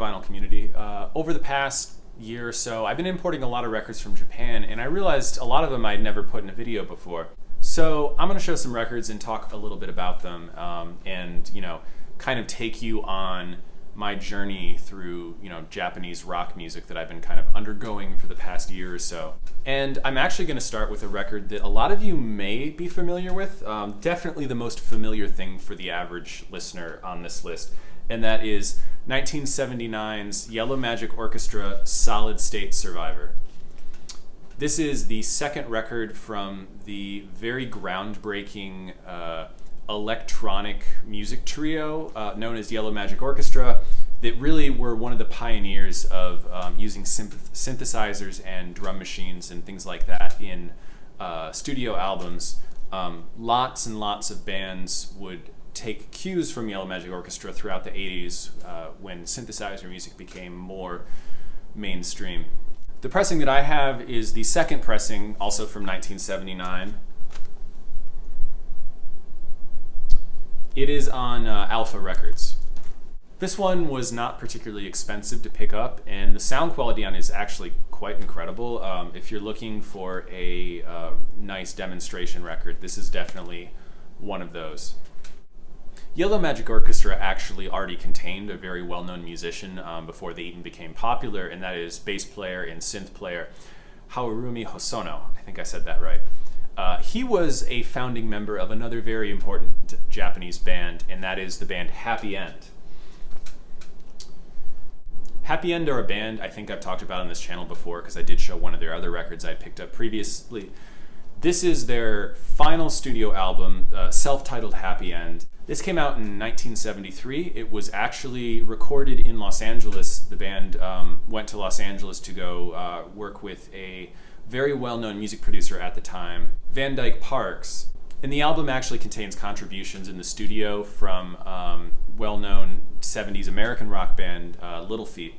vinyl community. Over the past year or so, I've been importing a lot of records from Japan, and I realized a lot of them I'd never put in a video before. So I'm going to show some records and talk a little bit about them, and kind of take you on my journey through Japanese rock music that I've been kind of undergoing for the past year or so. And I'm actually going to start with a record that a lot of you may be familiar with, definitely the most familiar thing for the average listener on this list, and that is 1979's Yellow Magic Orchestra Solid State Survivor. This is the second record from the very groundbreaking electronic music trio known as Yellow Magic Orchestra that really were one of the pioneers of using synthesizers and drum machines and things like that in studio albums. Lots and lots of bands would take cues from Yellow Magic Orchestra throughout the 80s when synthesizer music became more mainstream. The pressing that I have is the second pressing, also from 1979. It is on Alpha Records. This one was not particularly expensive to pick up, and the sound quality on it is actually quite incredible. If you're looking for a nice demonstration record, this is definitely one of those. Yellow Magic Orchestra actually already contained a very well-known musician before they even became popular, and that is bass player and synth player Haruomi Hosono. I think I said that right. He was a founding member of another very important Japanese band, and that is the band Happy End. Happy End are a band I think I've talked about on this channel before because I did show one of their other records I picked up previously. This is their final studio album, self-titled Happy End. This came out in 1973. It was actually recorded in Los Angeles. The band went to Los Angeles to go work with a very well-known music producer at the time, Van Dyke Parks. And the album actually contains contributions in the studio from well-known 70s American rock band Little Feat.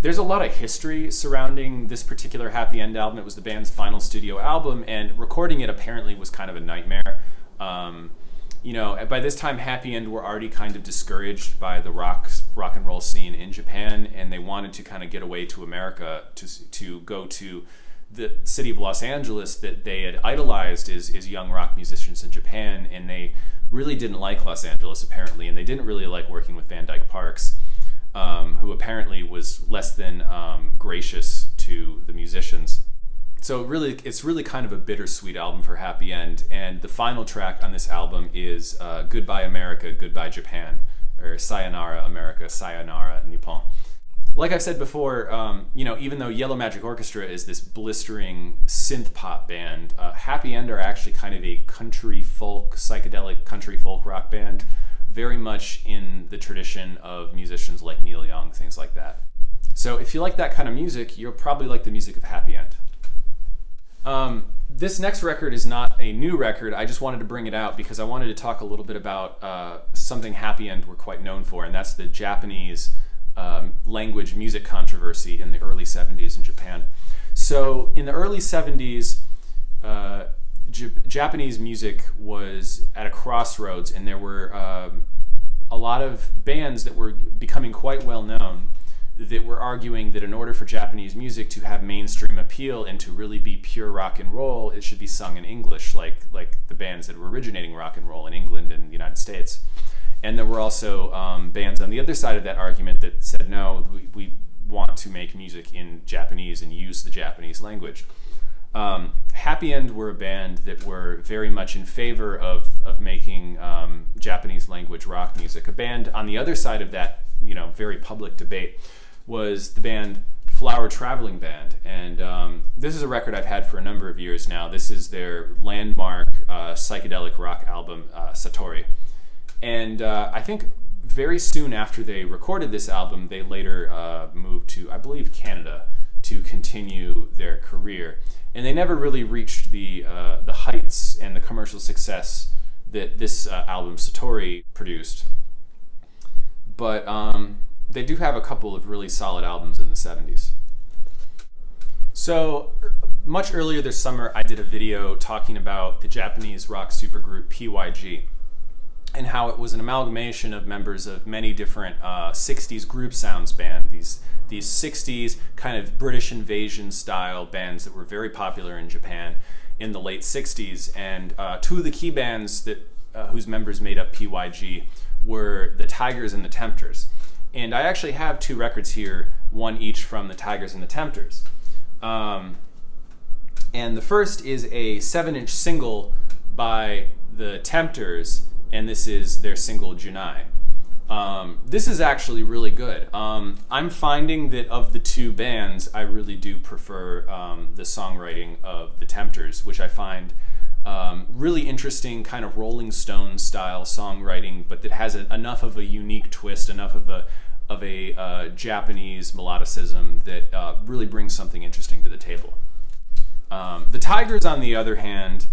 There's a lot of history surrounding this particular Happy End album. It was the band's final studio album, and recording it apparently was kind of a nightmare. By this time, Happy End were already kind of discouraged by the rock and roll scene in Japan, and they wanted to kind of get away to America to go to the city of Los Angeles that they had idolized as young rock musicians in Japan, and they really didn't like Los Angeles apparently, and they didn't really like working with Van Dyke Parks, who apparently was less than gracious to the musicians. So it's really kind of a bittersweet album for Happy End, and the final track on this album is Goodbye America, Goodbye Japan, or Sayonara America, Sayonara Nippon. Like I've said before, even though Yellow Magic Orchestra is this blistering synth pop band, Happy End are actually kind of a country folk, psychedelic country folk rock band, very much in the tradition of musicians like Neil Young, things like that. So if you like that kind of music, you'll probably like the music of Happy End. This next record is not a new record. I just wanted to bring it out because I wanted to talk a little bit about something Happy End were quite known for, and that's the Japanese language music controversy in the early 70s in Japan. So in the early 70s, Japanese music was at a crossroads, and there were a lot of bands that were becoming quite well known that were arguing that in order for Japanese music to have mainstream appeal and to really be pure rock and roll, it should be sung in English, like the bands that were originating rock and roll in England and the United States. And there were also bands on the other side of that argument that said, no, we want to make music in Japanese and use the Japanese language. Happy End were a band that were very much in favor of making Japanese language rock music. A band on the other side of that, very public debate was the band Flower Travelling Band, and this is a record I've had for a number of years now. This is their landmark psychedelic rock album, Satori. And I think very soon after they recorded this album, they later moved to, I believe, Canada to continue their career. And they never really reached the heights and the commercial success that this album, Satori, produced. But they do have a couple of really solid albums in the 70s. So much earlier this summer, I did a video talking about the Japanese rock supergroup PYG. and how it was an amalgamation of members of many different 60s group sounds band. These 60s kind of British invasion style bands that were very popular in Japan in the late 60s. And two of the key bands that whose members made up PYG were the Tigers and the Tempters. And I actually have two records here, one each from the Tigers and the Tempters. And the first is a 7-inch single by the Tempters, and this is their single Junai. This is actually really good. I'm finding that of the two bands, I really do prefer the songwriting of the Tempters, which I find really interesting, kind of Rolling Stones style songwriting, but that has enough of a unique twist, enough of a Japanese melodicism that really brings something interesting to the table. The Tigers, on the other hand,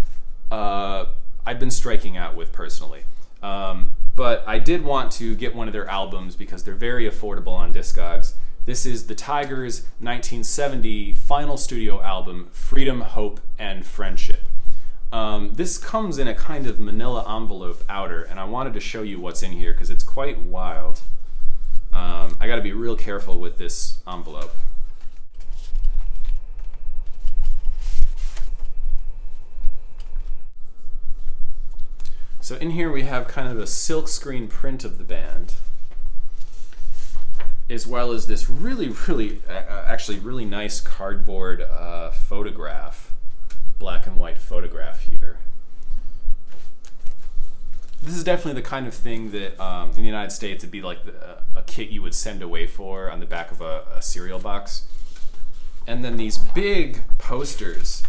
I've been striking out with personally. But I did want to get one of their albums because they're very affordable on Discogs. This is the Tigers' 1970 final studio album, Freedom, Hope, and Friendship. This comes in a kind of manila envelope outer, and I wanted to show you what's in here because it's quite wild. I gotta be real careful with this envelope. So in here we have kind of a silkscreen print of the band, as well as this really nice cardboard photograph, black and white photograph here. This is definitely the kind of thing that in the United States it'd be like a kit you would send away for on the back of a cereal box. And then these big posters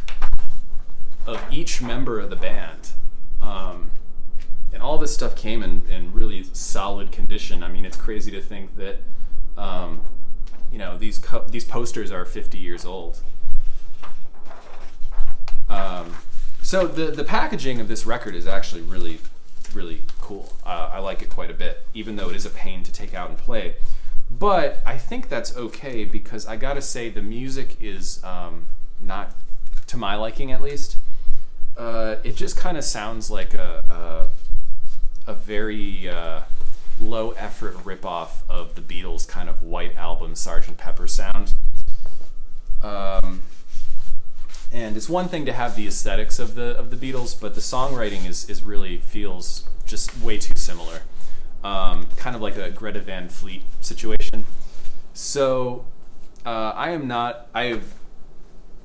of each member of the band. And all this stuff came in really solid condition. I mean, it's crazy to think that these posters are 50 years old. So the packaging of this record is actually really cool. I like it quite a bit, even though it is a pain to take out and play. But I think that's okay because I gotta say the music is not to my liking, at least. It just kind of sounds like a very low effort ripoff of the Beatles' kind of White Album Sgt. Pepper sound. And it's one thing to have the aesthetics of the Beatles, but the songwriting is really feels just way too similar. Kind of like a Greta Van Fleet situation. So I've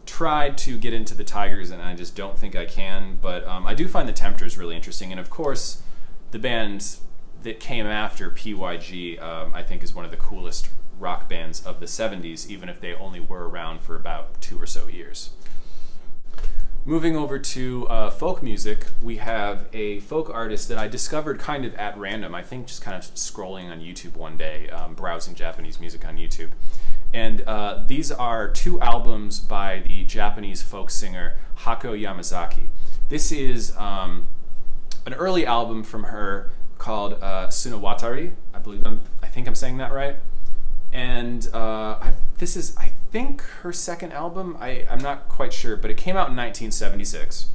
tried to get into the Tigers and I just don't think I can, but I do find the Tempters really interesting, and of course the band that came after PYG I think is one of the coolest rock bands of the 70s, even if they only were around for about 2 or so years. Moving over to folk music, we have a folk artist that I discovered kind of at random, I think just kind of scrolling on YouTube one day, browsing Japanese music on YouTube. And these are 2 albums by the Japanese folk singer Hako Yamazaki. This is an early album from her called Tsunawatari. I think I'm saying that right. And this is, I think, her second album. I'm not quite sure, but it came out in 1976.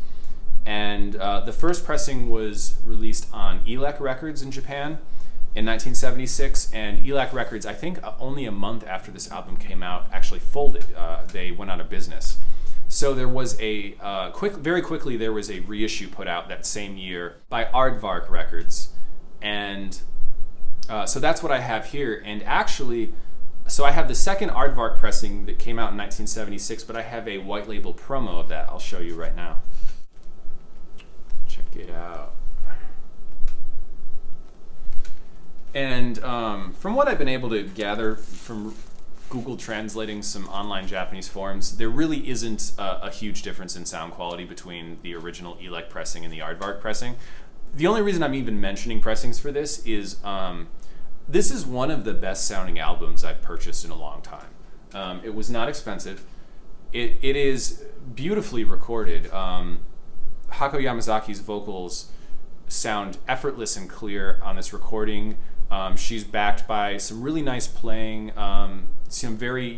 And the first pressing was released on Elec Records in Japan in 1976, and Elec Records, I think only a month after this album came out, actually folded. They went out of business. So there was very quickly there was a reissue put out that same year by Aardvark Records. And so that's what I have here. And actually, so I have the second Aardvark pressing that came out in 1976, but I have a white label promo of that. I'll show you right now. Check it out. And from what I've been able to gather from Google translating some online Japanese forums, there really isn't a huge difference in sound quality between the original Elec pressing and the Aardvark pressing. The only reason I'm even mentioning pressings for this is this is one of the best sounding albums I've purchased in a long time. It was not expensive. It is beautifully recorded. Hako Yamazaki's vocals sound effortless and clear on this recording. She's backed by some really nice playing, some very,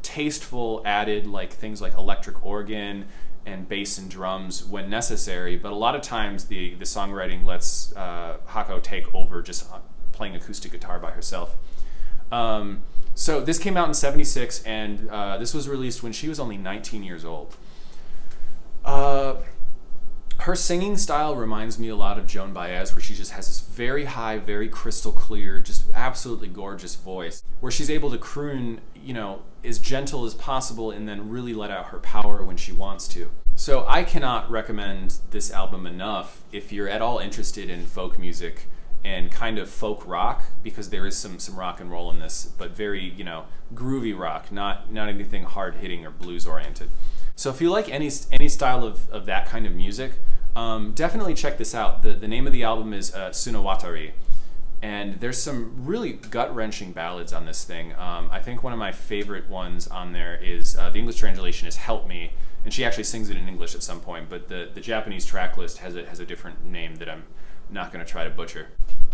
tasteful added things like electric organ and bass and drums when necessary, but a lot of times the songwriting lets Hako take over just playing acoustic guitar by herself. So this came out in '76, and this was released when she was only 19 years old. Her singing style reminds me a lot of Joan Baez, where she just has this very high, very crystal clear, just absolutely gorgeous voice, where she's able to croon, you know, as gentle as possible and then really let out her power when she wants to. So I cannot recommend this album enough if you're at all interested in folk music and kind of folk rock, because there is some rock and roll in this, but very, you know, groovy rock, not anything hard hitting or blues oriented. So if you like any style of that kind of music, definitely check this out. The name of the album is Tsunawatari, and there's some really gut-wrenching ballads on this thing. I think one of my favorite ones on there is, the English translation is Help Me, and she actually sings it in English at some point, but the Japanese track list has a different name that I'm not going to try to butcher.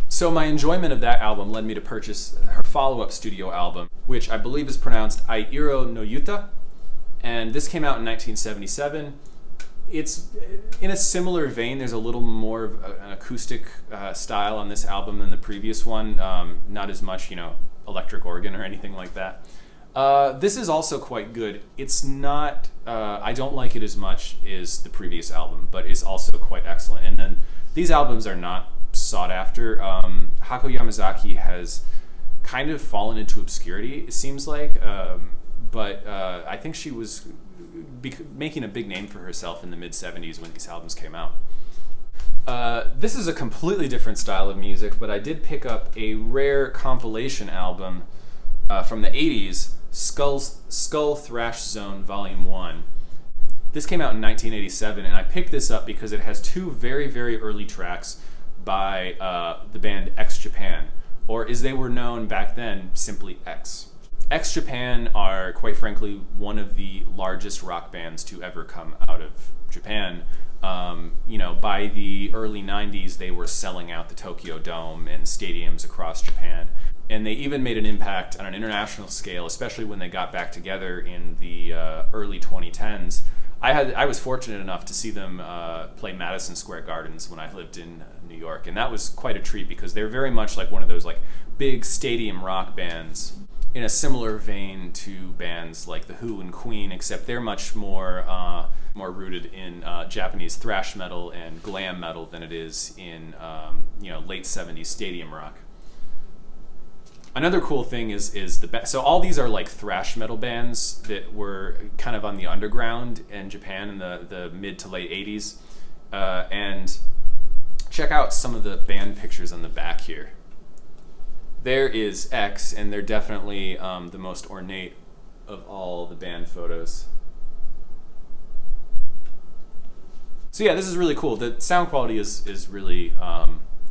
So my enjoyment of that album led me to purchase her follow-up studio album, which I believe is pronounced Aiiro no Yuta, and this came out in 1977. It's in a similar vein. There's a little more of an acoustic style on this album than the previous one. Not as much, you know, electric organ or anything like that. This is also quite good. It's not, I don't like it as much as the previous album, but it's also quite excellent. And then these albums are not sought after. Hako Yamazaki has kind of fallen into obscurity, it seems like, but I think she was making a big name for herself in the mid-'70s when these albums came out. This is a completely different style of music, but I did pick up a rare compilation album from the '80s, Skull Thrash Zone Volume 1. This came out in 1987, and I picked this up because it has two very, very early tracks by the band X Japan, or as they were known back then, simply X. X Japan are, quite frankly, one of the largest rock bands to ever come out of Japan. You know, by the early 90s, they were selling out the Tokyo Dome and stadiums across Japan. And they even made an impact on an international scale, especially when they got back together in the early 2010s. I was fortunate enough to see them play Madison Square Gardens when I lived in New York, and that was quite a treat because they're very much like one of those like big stadium rock bands in a similar vein to bands like The Who and Queen, except they're much more rooted in Japanese thrash metal and glam metal than it is in late 70s stadium rock. Another cool thing is so all these are like thrash metal bands that were kind of on the underground in Japan in the mid to late 80s. And check out some of the band pictures on the back here. There is X, and they're definitely the most ornate of all the band photos. So yeah, this is really cool. The sound quality is really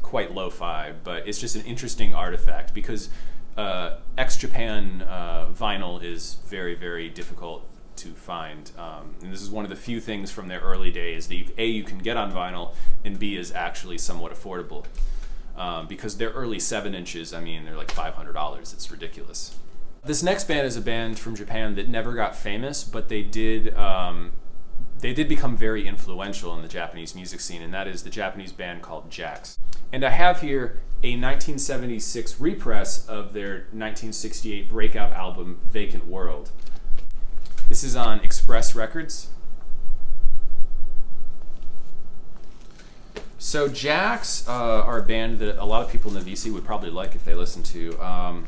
quite lo-fi, but it's just an interesting artifact because X Japan vinyl is very, very difficult to find. And this is one of the few things from their early days that you can get on vinyl, and B, is actually somewhat affordable. Because they're early 7 inches, I mean, they're like $500. It's ridiculous. This next band is a band from Japan that never got famous, but they did become very influential in the Japanese music scene, and that is the Japanese band called Jax. And I have here a 1976 repress of their 1968 breakout album, Vacant World. This is on Express Records. So Jax are a band that a lot of people in the VC would probably like if they listen to.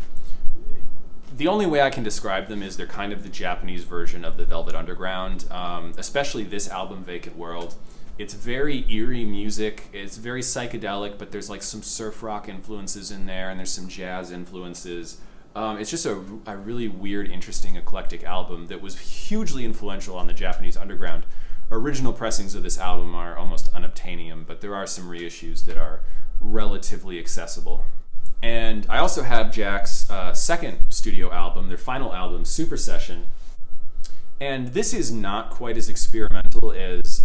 The only way I can describe them is they're kind of the Japanese version of the Velvet Underground, especially this album, Vacant World. It's very eerie music. It's very psychedelic, but there's like some surf rock influences in there, and there's some jazz influences. It's just a really weird, interesting, eclectic album that was hugely influential on the Japanese underground. Original pressings of this album are almost unobtainium, but there are some reissues that are relatively accessible. And I also have Jack's second studio album, their final album, Super Session. And this is not quite as experimental as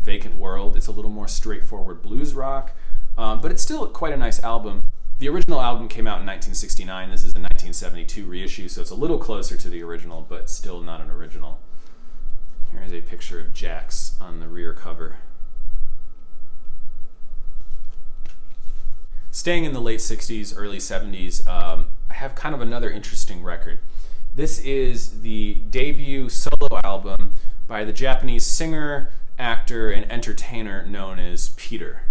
Vacant World. It's a little more straightforward blues rock, but it's still quite a nice album. The original album came out in 1969. This is a 1972 reissue, so it's a little closer to the original, but still not an original. Here's a picture of Jax on the rear cover. Staying in the late 60s, early 70s, I have kind of another interesting record. This is the debut solo album by the Japanese singer, actor, and entertainer known as Peter.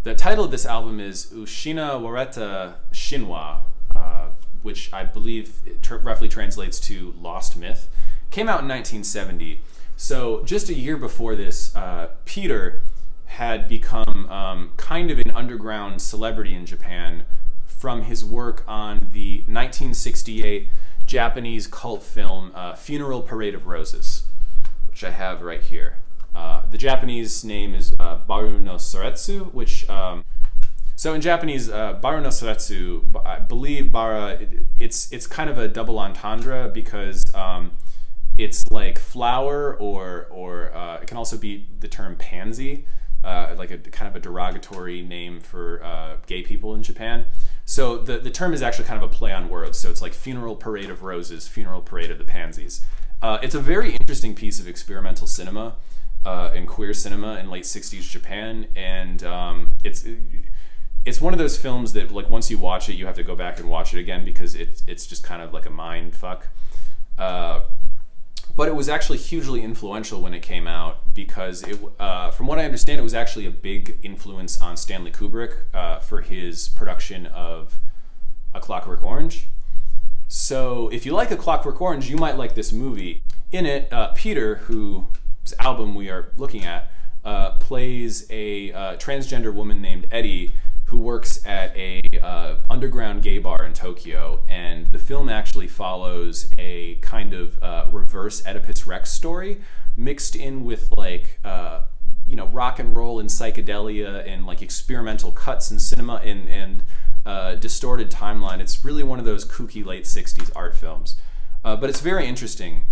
The title of this album is Ushinawareta Shinwa, which I believe roughly translates to Lost Myth. Came out in 1970. So just a year before this, Peter had become kind of an underground celebrity in Japan from his work on the 1968 Japanese cult film Funeral Parade of Roses, which I have right here. The Japanese name is Baru no Soretsu, which, so in Japanese, Baru no Soretsu, I believe bara, it's kind of a double entendre because it's like flower or it can also be the term pansy, like a kind of a derogatory name for gay people in Japan. So the term is actually kind of a play on words. So it's like Funeral Parade of Roses, Funeral Parade of the Pansies. It's a very interesting piece of experimental cinema and queer cinema in late 60s Japan, and it's one of those films that, like, once you watch it, you have to go back and watch it again because it's just kind of like a mind fuck. But it was actually hugely influential when it came out because, from what I understand, it was actually a big influence on Stanley Kubrick for his production of A Clockwork Orange. So if you like A Clockwork Orange, you might like this movie. In it, Peter, whose album we are looking at, plays a transgender woman named Eddie who works at a underground gay bar in Tokyo, and the film actually follows a kind of reverse Oedipus Rex story mixed in with like rock and roll and psychedelia and like experimental cuts in cinema and distorted timeline. It's really one of those kooky late 60s art films, but it's very interesting.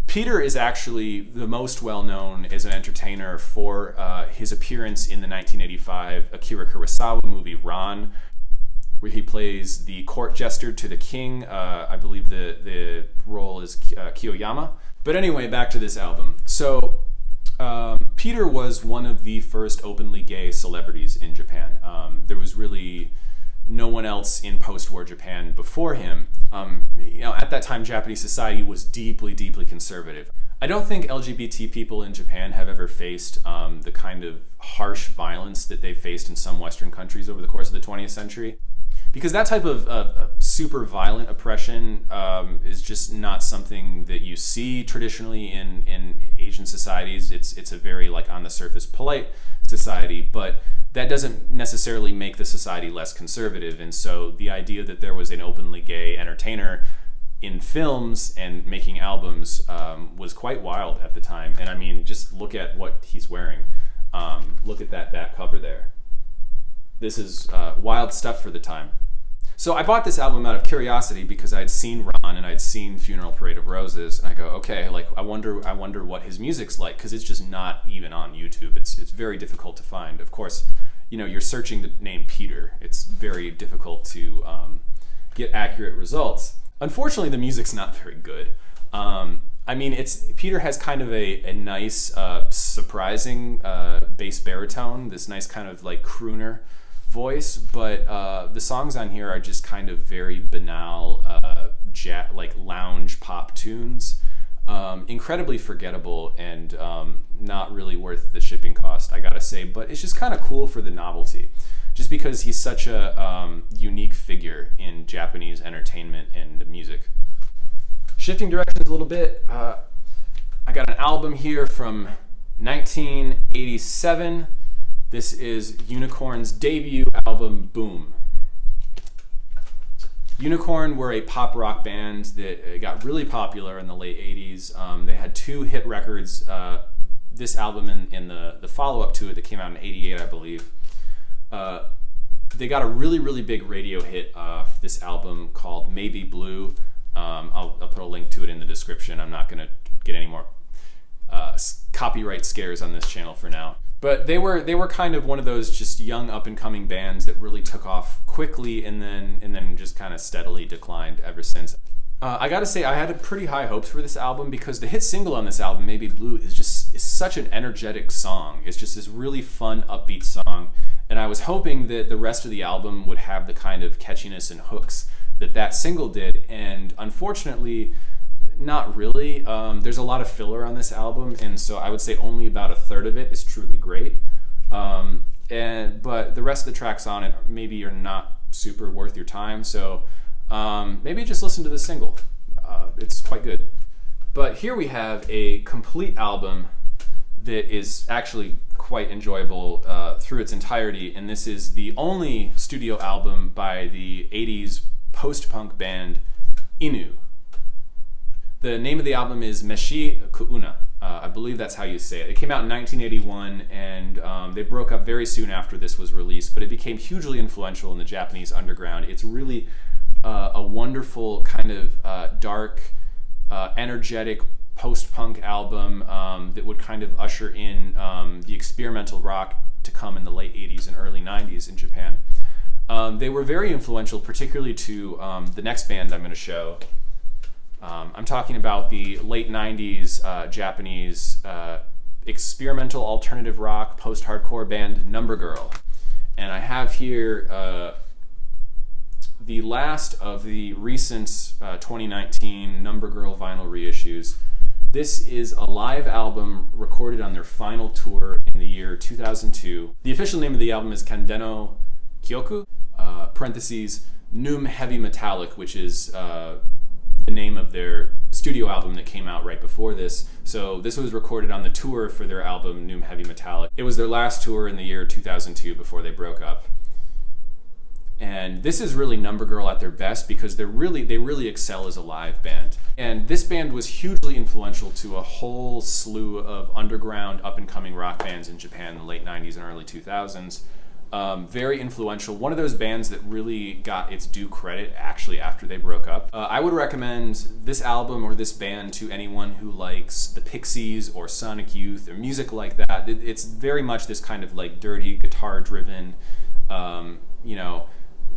Peter is actually the most well-known as an entertainer for his appearance in the 1985 Akira Kurosawa movie Ran, where he plays the court jester to the king. I believe the role is Kiyoyama. But anyway, back to this album. So Peter was one of the first openly gay celebrities in Japan. There was really no one else in post-war Japan before him. At that time, Japanese society was deeply, deeply conservative. I don't think LGBT people in Japan have ever faced the kind of harsh violence that they've faced in some Western countries over the course of the 20th century. Because that type of super violent oppression is just not something that you see traditionally in Asian societies. It's a very, like, on the surface polite society, but that doesn't necessarily make the society less conservative. And so the idea that there was an openly gay entertainer in films and making albums was quite wild at the time. And I mean, just look at what he's wearing. Look at that back cover there. This is wild stuff for the time. So I bought this album out of curiosity because I'd seen Ron and I'd seen Funeral Parade of Roses, and I go, okay, like I wonder what his music's like, because it's just not even on YouTube. It's very difficult to find. Of course, you're searching the name Peter. It's very difficult to get accurate results. Unfortunately, the music's not very good. Peter has kind of a nice, surprising bass baritone, this nice kind of like crooner voice, but the songs on here are just kind of very banal, like lounge pop tunes, incredibly forgettable and not really worth the shipping cost, I gotta say. But it's just kind of cool for the novelty, just because he's such a unique figure in Japanese entertainment and music. Shifting directions a little bit, I got an album here from 1987. This is Unicorn's debut album, Boom. Unicorn were a pop rock band that got really popular in the late 80s. They had 2 hit records, this album and the follow-up to it that came out in 88, I believe. They got a really, really big radio hit off this album called Maybe Blue. I'll put a link to it in the description. I'm not going to get any more copyright scares on this channel for now. But they were kind of one of those just young up and coming bands that really took off quickly and then just kind of steadily declined ever since. I gotta say, I had pretty high hopes for this album because the hit single on this album, Maybe Blue, is such an energetic song. It's just this really fun, upbeat song. And I was hoping that the rest of the album would have the kind of catchiness and hooks that single did. And unfortunately, not really. There's a lot of filler on this album. And so I would say only about a third of it is truly great. But the rest of the tracks on it maybe are not super worth your time. So maybe just listen to the single. It's quite good. But here we have a complete album that is actually quite enjoyable through its entirety, and this is the only studio album by the 80s post-punk band Inu. The name of the album is Meshi Kuuna. I believe that's how you say it. It came out in 1981, and they broke up very soon after this was released, but it became hugely influential in the Japanese underground. It's really a wonderful kind of dark, energetic post-punk album that would kind of usher in the experimental rock to come in the late 80s and early 90s in Japan. They were very influential, particularly to the next band I'm going to show. I'm talking about the late 90s Japanese experimental alternative rock post-hardcore band Number Girl. And I have here the last of the recent 2019 Number Girl vinyl reissues. This is a live album recorded on their final tour in the year 2002. The official name of the album is Kanden Kioku, parentheses, Noom Heavy Metallic, which is the name of their studio album that came out right before this. So this was recorded on the tour for their album Noom Heavy Metallic. It was their last tour in the year 2002 before they broke up. And this is really Number Girl at their best because they really excel as a live band. And this band was hugely influential to a whole slew of underground up-and-coming rock bands in Japan in the late 90s and early 2000s. Very influential. One of those bands that really got its due credit actually after they broke up. I would recommend this album or this band to anyone who likes the Pixies or Sonic Youth or music like that. It's very much this kind of like dirty, guitar-driven,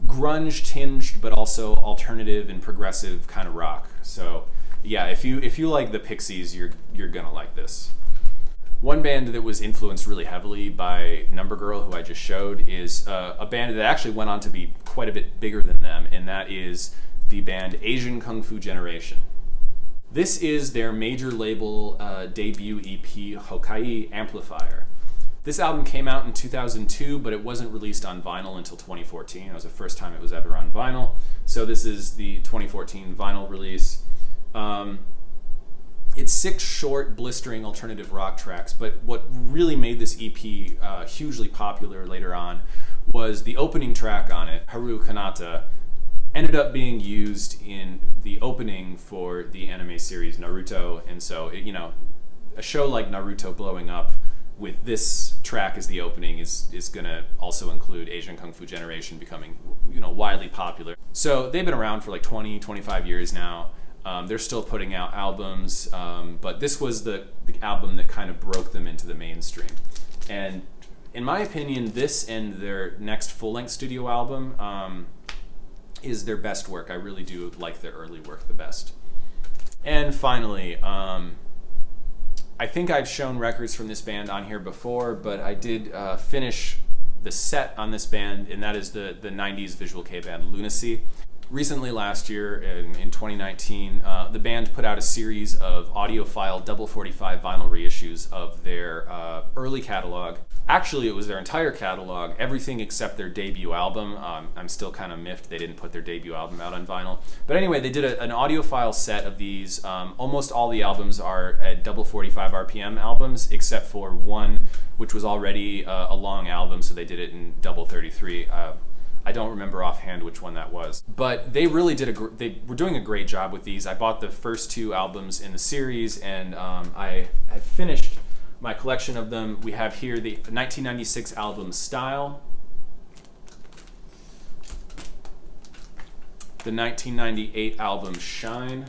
grunge tinged but also alternative and progressive kind of rock. So yeah, if you like the Pixies, you're gonna like this. One band that was influenced really heavily by Number Girl, who I just showed, is a band that actually went on to be quite a bit bigger than them, and that is the band Asian Kung Fu Generation. This is their major label debut EP, Hokkai Amplifier. This album came out in 2002, but it wasn't released on vinyl until 2014. It was the first time it was ever on vinyl. So this is the 2014 vinyl release. It's 6 short, blistering alternative rock tracks, but what really made this EP hugely popular later on was the opening track on it, Haru Kanata, ended up being used in the opening for the anime series Naruto, and so a show like Naruto blowing up with this track as the opening is going to also include Asian Kung Fu Generation becoming widely popular. So they've been around for like 20, 25 years now. They're still putting out albums, but this was the album that kind of broke them into the mainstream. And in my opinion, this and their next full-length studio album is their best work. I really do like their early work the best. And finally, I think I've shown records from this band on here before, but I did finish the set on this band, and that is the 90s visual kei band Lunacy. Recently, last year, in 2019, the band put out a series of audiophile double 45 vinyl reissues of their early catalog. Actually, it was their entire catalog, everything except their debut album. I'm still kind of miffed they didn't put their debut album out on vinyl. But anyway, they did an audiophile set of these. Almost all the albums are at double 45 RPM albums, except for one, which was already a long album, so they did it in double 33. I don't remember offhand which one that was, but they really they were doing a great job with these. I bought the first 2 albums in the series, and I had finished my collection of them. We have here the 1996 album Style, the 1998 album Shine,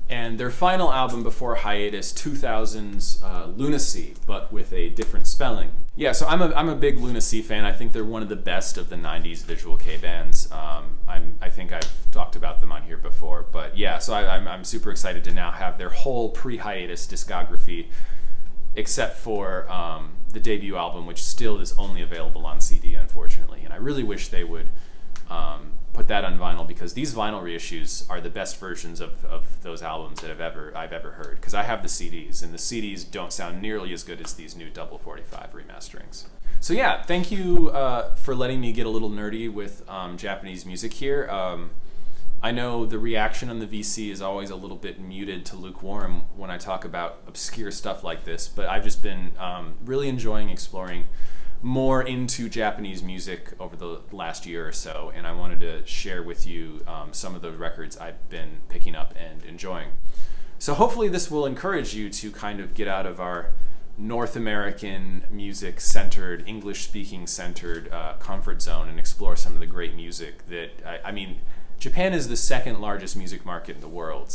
and their final album before hiatus, 2000's Lunacy, but with a different spelling. Yeah, so I'm a big Lunacy fan. I think they're one of the best of the 90s visual kei bands. I think I've talked about them on here before, but yeah, so I'm super excited to now have their whole pre-hiatus discography, except for the debut album, which still is only available on CD, unfortunately. And I really wish they would put that on vinyl, because these vinyl reissues are the best versions of those albums that I've ever heard. Because I have the CDs, and the CDs don't sound nearly as good as these new double 45 remasterings. So yeah, thank you for letting me get a little nerdy with Japanese music here. I know the reaction on the VC is always a little bit muted to lukewarm when I talk about obscure stuff like this, but I've just been really enjoying exploring more into Japanese music over the last year or so, and I wanted to share with you some of those records I've been picking up and enjoying. So hopefully this will encourage you to kind of get out of our North American music-centered, English-speaking-centered comfort zone and explore some of the great music that, I mean, Japan is the second largest music market in the world.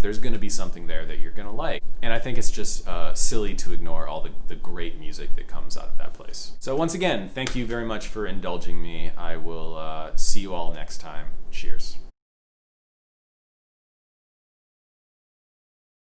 There's going to be something there that you're going to like. And I think it's just silly to ignore all the great music that comes out of that place. So once again, thank you very much for indulging me. I will see you all next time. Cheers.